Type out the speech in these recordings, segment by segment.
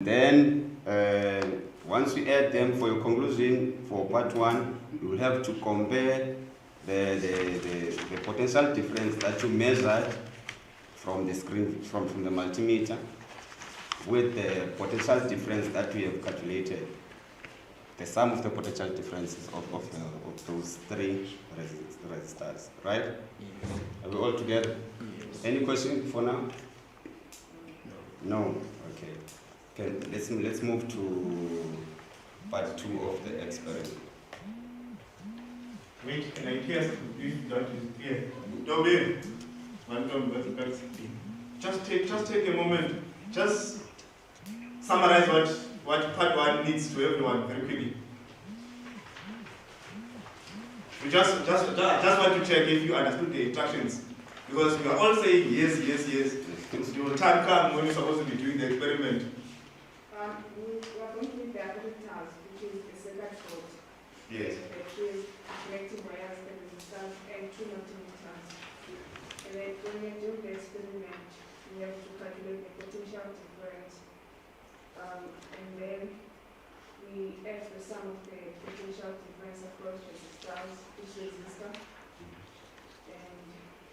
Then once you add them for your conclusion for part 1, you will have to compare the potential difference that you measured from the screen, from the multimeter, with the potential difference that we have calculated, the sum of the potential differences of those 3 resistors, right? Yes. Are we all together? Yes. Any question for now? No? Okay. Let's move to part 2 of the experiment. Wait, can I hear if that is clear? Dobin, just take a moment. Just summarize what part 1 needs to everyone very quickly. We just want to check if you understood the instructions, because we are all saying yes, yes, yes. Your time comes when you're supposed to be doing the experiment. We are going to need the other task, which is the second code. Yes. Which is connecting wires and resistance and 2 multimeters. And then when we do the experiment, we have to calculate the potential difference. And then we add the sum of the potential difference across resistors, each resistor, and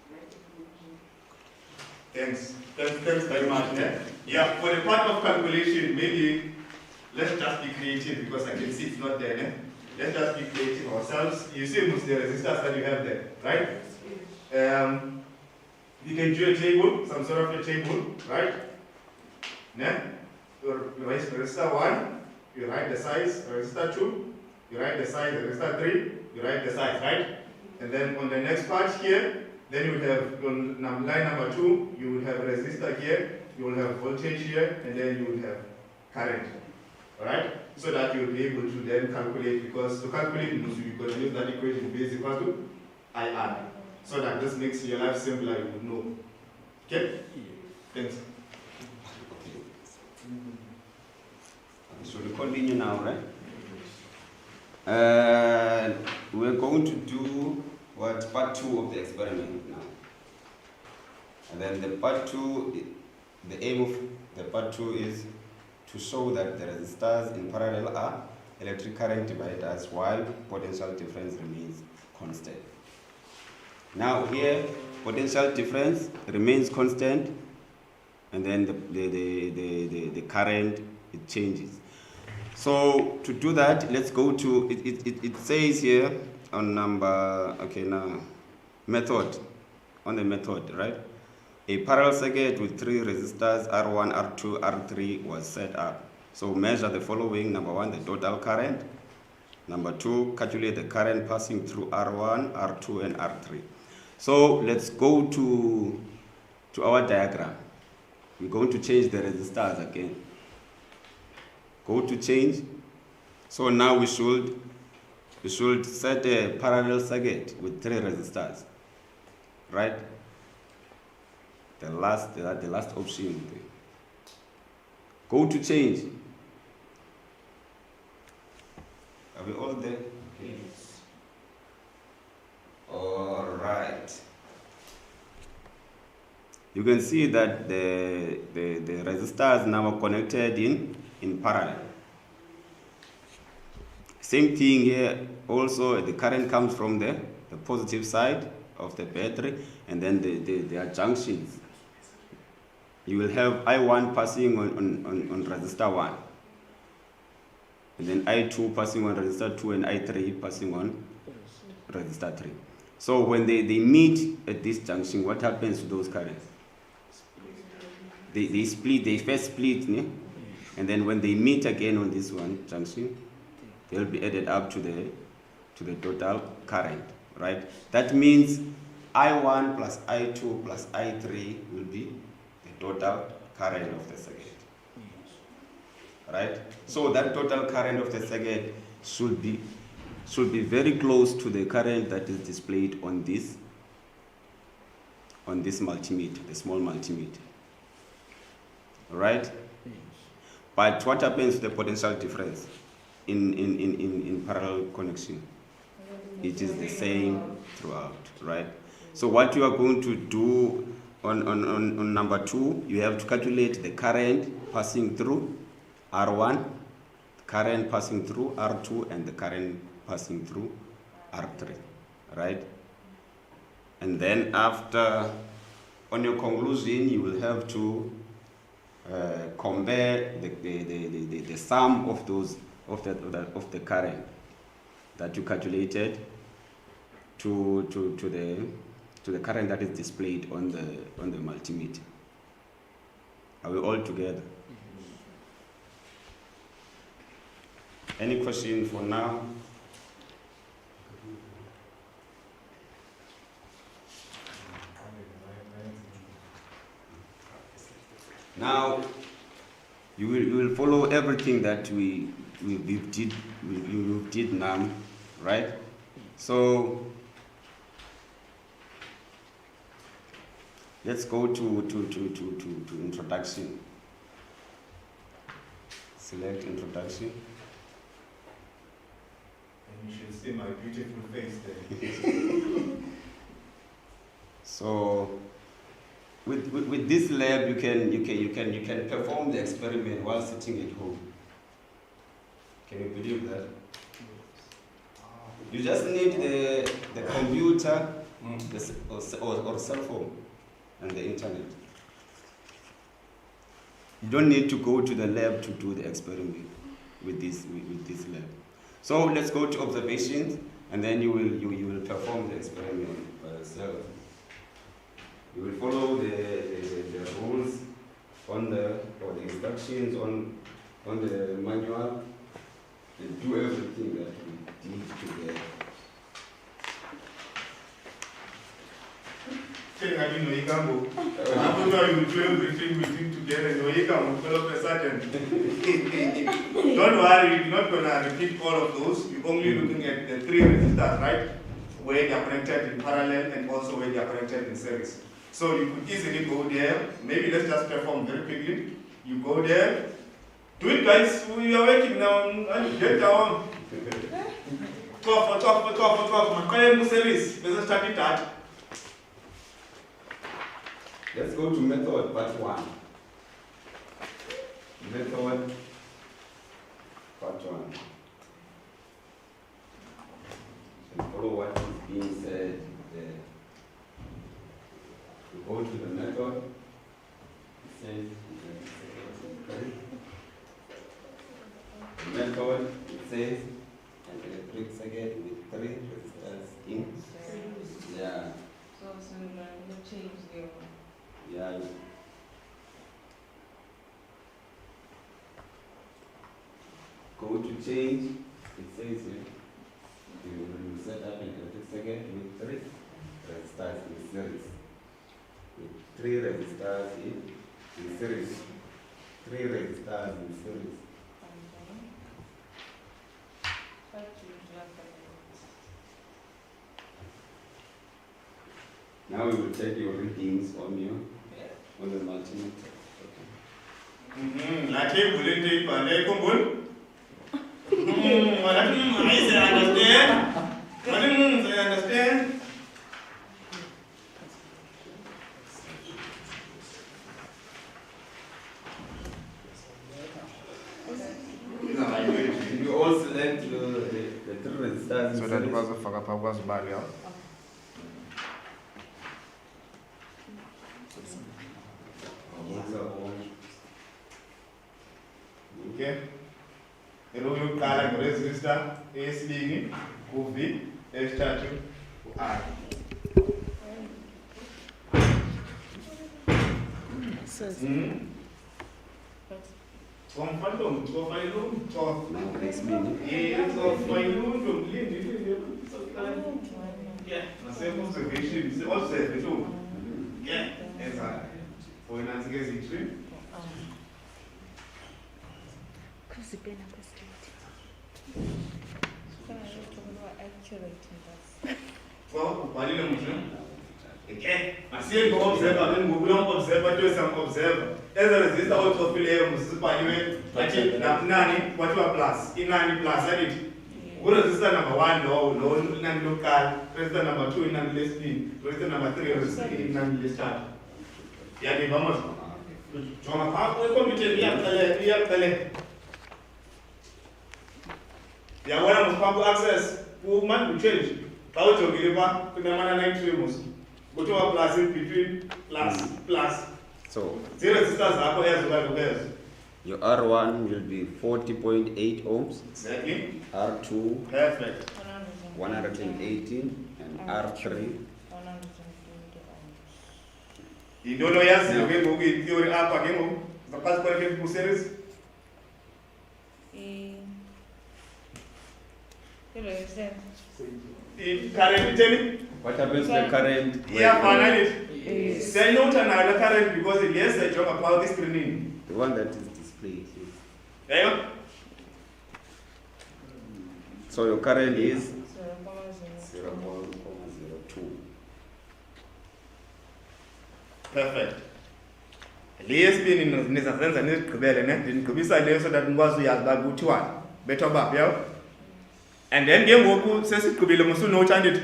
like the conclusion. Thanks very much. Yeah, for the part of calculation, maybe let's just be creative, because I can see it's not there. Let's just be creative ourselves. You see most of the resistors that you have there, right? You can do a table, some sort of a table, right? You write resistor 1, you write the size, resistor 2, you write the size, resistor 3, you write the size, right? And then on the next part here, then you will have on line number 2, you will have resistor here, you will have voltage here, and then you will have current. Alright? So that you will be able to then calculate, because to calculate you're going to use that equation B is equal to IR. So that this makes your life simpler, you would know. Okay? Thanks. So we continue now, right? We're going to do what part 2 of the experiment now. And then the part 2, the aim of the part 2 is to show that the resistors in parallel are electric current dividers while potential difference remains constant. Now here, potential difference remains constant, and then the current, it changes. So to do that, let's go to, it says here on method, on the method, right? A parallel circuit with 3 resistors, R1, R2, R3 was set up. So measure the following: number 1, the total current; number 2, calculate the current passing through R1, R2, and R3. So let's go to our diagram. We're going to change the resistors again. Go to change. So now we should set a parallel circuit with 3 resistors, right? The last option. Go to change. Are we all there? Yes. All right. You can see that the resistors now are connected in parallel. Same thing here. Also, the current comes from the positive side of the battery, and then there are junctions. You will have I1 passing on resistor 1, and then I2 passing on resistor 2, and I3 passing on resistor 3. So when they meet at this junction, what happens to those currents? They split, they first split, and then when they meet again on this one junction, they'll be added up to the total current, right? That means I1 plus I2 plus I3 will be the total current of the circuit, right? So that total current of the circuit should be very close to the current that is displayed on this multimeter, the small multimeter, right? But what happens to the potential difference in parallel connection? It is the same throughout, right? So what you are going to do on number 2, you have to calculate the current passing through R1, current passing through R2, and the current passing through R3, right? And then after, on your conclusion, you will have to compare the sum of those of the current that you calculated to the current that is displayed on the multimeter. Are we all together? Any question for now? Now, you will follow everything that we did now, right? So let's go to introduction. Select introduction. And you should see my beautiful face there. So with this lab, you can perform the experiment while sitting at home. Can you believe that? You just need the computer or cell phone and the internet. You don't need to go to the lab to do the experiment with this lab. So let's go to observations, and then you will perform the experiment by yourself. You will follow the rules or the instructions on the manual, and do everything that we did together. I know you do everything we did together. All of a sudden. Don't worry, you're not gonna repeat all of those. You're only looking at the 3 resistors, right? Where they are connected in parallel and also where they are connected in series. So you could easily go there. Maybe let's just perform very quickly. You go there. Do it, guys. We are working now. Get down. Talk. My series. Let's start it at. Let's go to method part 1. Method part 1. And follow what is being said there. You go to the method. It says the method, it says an electric circuit with 3 resistors in. Yeah. So no change there. Yeah. Go to change. It says here, you will set up an electric circuit with 3 resistors in series. With 3 resistors in series. 3 resistors in series. Now we will take your readings on the multimeter. I understand. You all select the 3 resistors. So that was a fuck barrier. Okay. Hello, Kala, resistor, ASB, UV, statue, R. Okay, I see you observe and Google observer to some observer. As a resistor also feel a municipality, nani, what you are plus, in 90 plus, I did. Resistor number 1, low, non-local, resistor number 2, non-listing, resistor number 3, resistor non-listed. Yeah, the vamos. John, how we come to the Yabona mos access man change. How to give up kuna mana 9 mos. Go to a plus in between plus. So Zero resistors zakho ezo. your R1 will be 40.8 ohms, Exactly. R2 Perfect. 118, and R3 You don't know yes, you can go in theory up again. The past connected to series. Current telling? what happens to the current? Yeah, finally. Say no to another current because it has the job about this screening. The one that is displayed here. There you go. So your current is 0.02. 0.02. Perfect. Leyesibini nizazenza nizigqibele ne ndinigqibisa leyo so that nikwazi uyazi uba kuthiwani betha uba yabo. And then ke ngoku sesigqibile musunotsha ndithi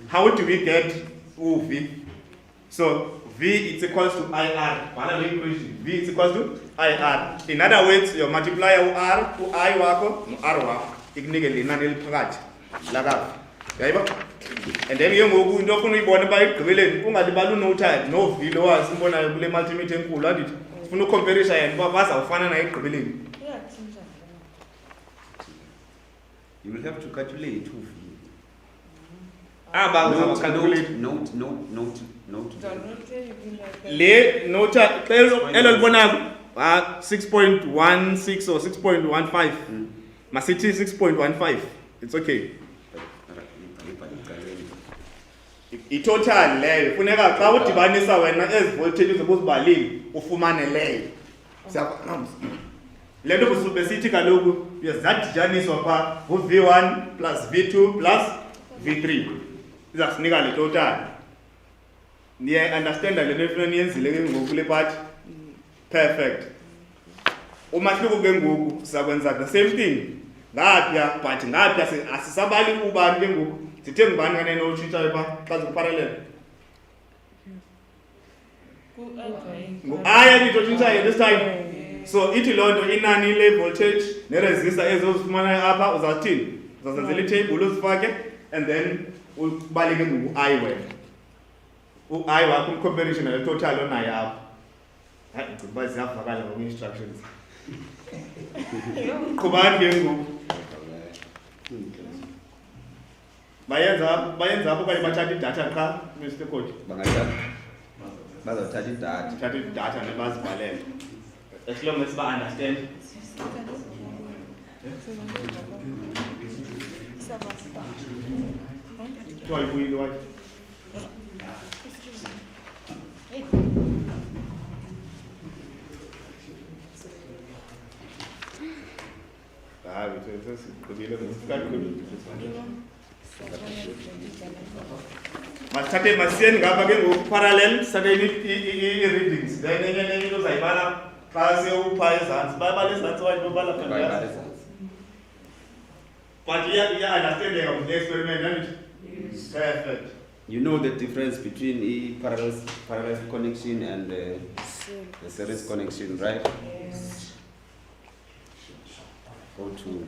how do we get uV? So V is equals to IR. Bhala le equation. V is equals to IR. In other words, your multiplier U-R, U-I wakho, U-R wakho. Ikunike le nani eliphakathi. Lakafu. Yayiba? And then ke ngoku into ofuna uyibona ba igqibeleni ungalibali unotha no V lo wazi imbonayo kule multimeter enkulu andithi ufuna ucomparisa yena uba bazawufana nayo egqibeleni. You will have to calculate UV. Note. Le nota elo libonako 6.16 or 6.15 masithi 6.15 it's okay. I-total leyo funeka xa udibanisa wena ezi voltage uzokuzibalile ufumane leyo. Siyabona le nto besithi kaloku zadityaniswa pha ngu-V1 plus V2 plus V3 izasinika le total. Niye understand le nto efuna niyenzile ke ngoku kule part. Perfect. Umahluko ke ngoku sakwenza the same thing ngapha but ngapha asisabali ubani ke ngoku sithe ngubani kanene otshintshayo pha xa zikuparallel aya nito tshintshayo this time. So ithi loo nto inani le voltage neresistor ezozifumanayo apha uzawuthini uzazenzela itable uzifake and then ubaleke ngoku-I wena u-I wakho comparison nale total onayo apha. Hayi ngokuba ziyavakala ngoku-instructions. Qhubani ke ngoku bayenza apho okanye bathatha idatha qha Mr. Code Bazothatha idatha. thatha idatha nebazibhalele as long as ba-understand. Kuthiwa yibuyile wathi sesigqibile masithathe masiyeni ngapha ke ngoku parallel sithathe i-readings then enye into uzayibala xa sewupha ezantsi bayibala ezantsi wayibala phela but iya-understandeka ngule-experiment andithi. Perfect. You know the difference between a parallel connection and the series connection, right? Yes. Go to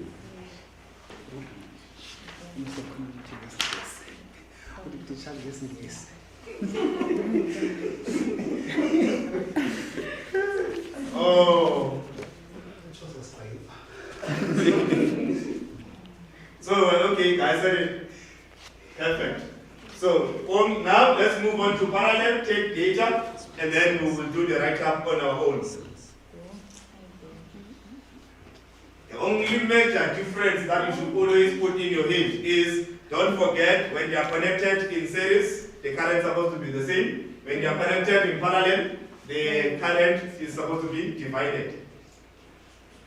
Oh. So, okay, guys, perfect. So, now let's move on to parallel, take data, and then we will do the write-up on our own. The only major difference that you should always put in your head is, don't forget, when they are connected in series, the current is supposed to be the same. When they are connected in parallel, the current is supposed to be divided.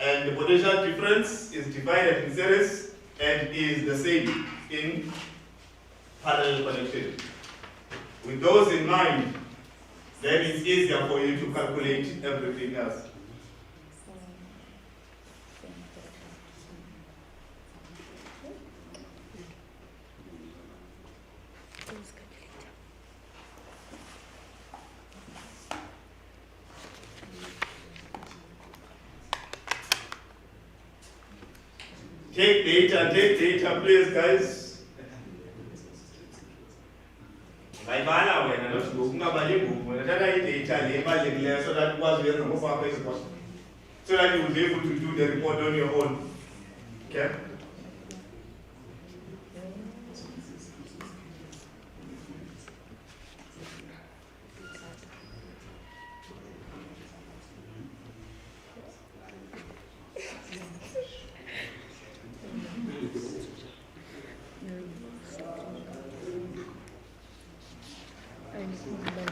And the potential difference is divided in series and is the same in parallel connection. With those in mind, then it's easier for you to calculate everything else. Take data, please, guys. Bayibala wena not ungabali ngubo nathatha idata le ebalulekileyo so that ukwazi uyenza ngokwakho iziphoso so that you will be able to do the report on your own. Okay?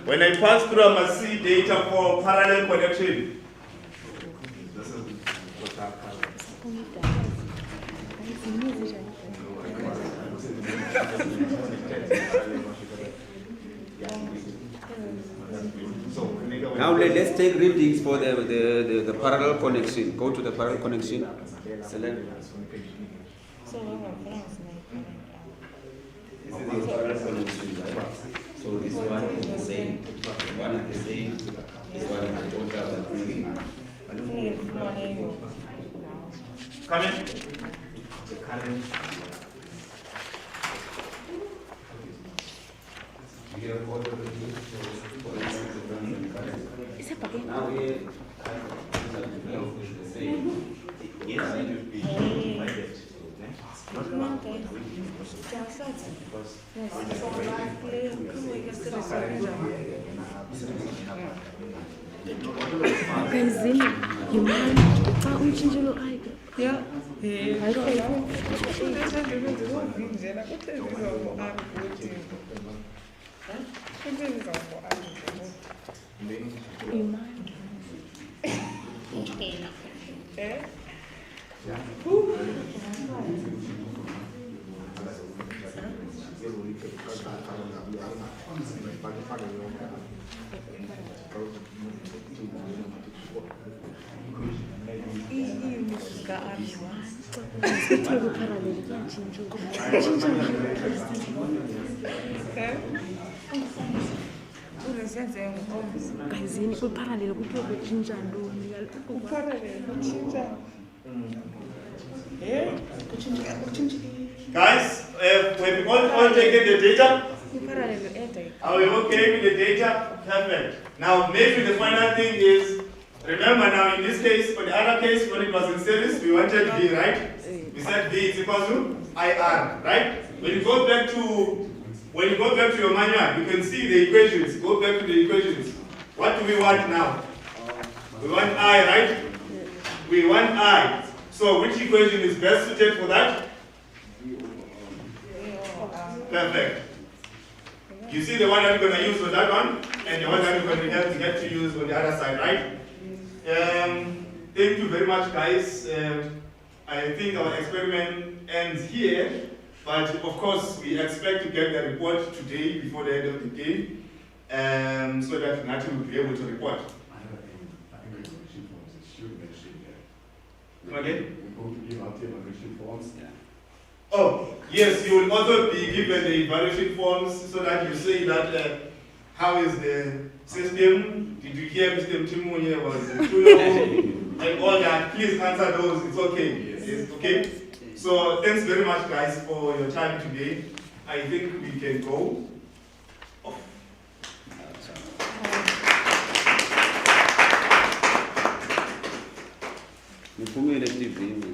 When I pass through, I must see data for parallel connection. Now let's take readings for the parallel connection. Go to the parallel connection. Select. This is the parallel connection, right? So this one is the same. One is the same. This one is the total of 3. Come in. The current. We have all the now we the same. Yes, it will be divided. Kazini, yimani, xa umtshintshelo ayike. Yeah. Kazini, kwiparallel kuthiwa kutshintsha ntoni? Guys, when we all taken the data, are we okay with the data? Perfect. Now, maybe the final thing is, remember now in this case, for the other case, when it was in series, we wanted V, right? We said V is equal to IR, right? When you go back to your manual, you can see the equations. Go back to the equations. What do we want now? We want I, right? We want I. So which equation is best suited for that? Perfect. You see the one that you're going to use for that one, and the one that you're going to get to use on the other side, right? Thank you very much, guys. I think our experiment ends here, but of course we expect to get the report today before the end of the day, so that Nati will be able to report. Okay? Oh, yes, you will also be given the evaluation forms so that you say that how is the system? Did you hear Mr. Mtimunye was too low? And all that. Please answer those. It's okay. It's okay. So thanks very much, guys, for your time today. I think we can go. TV.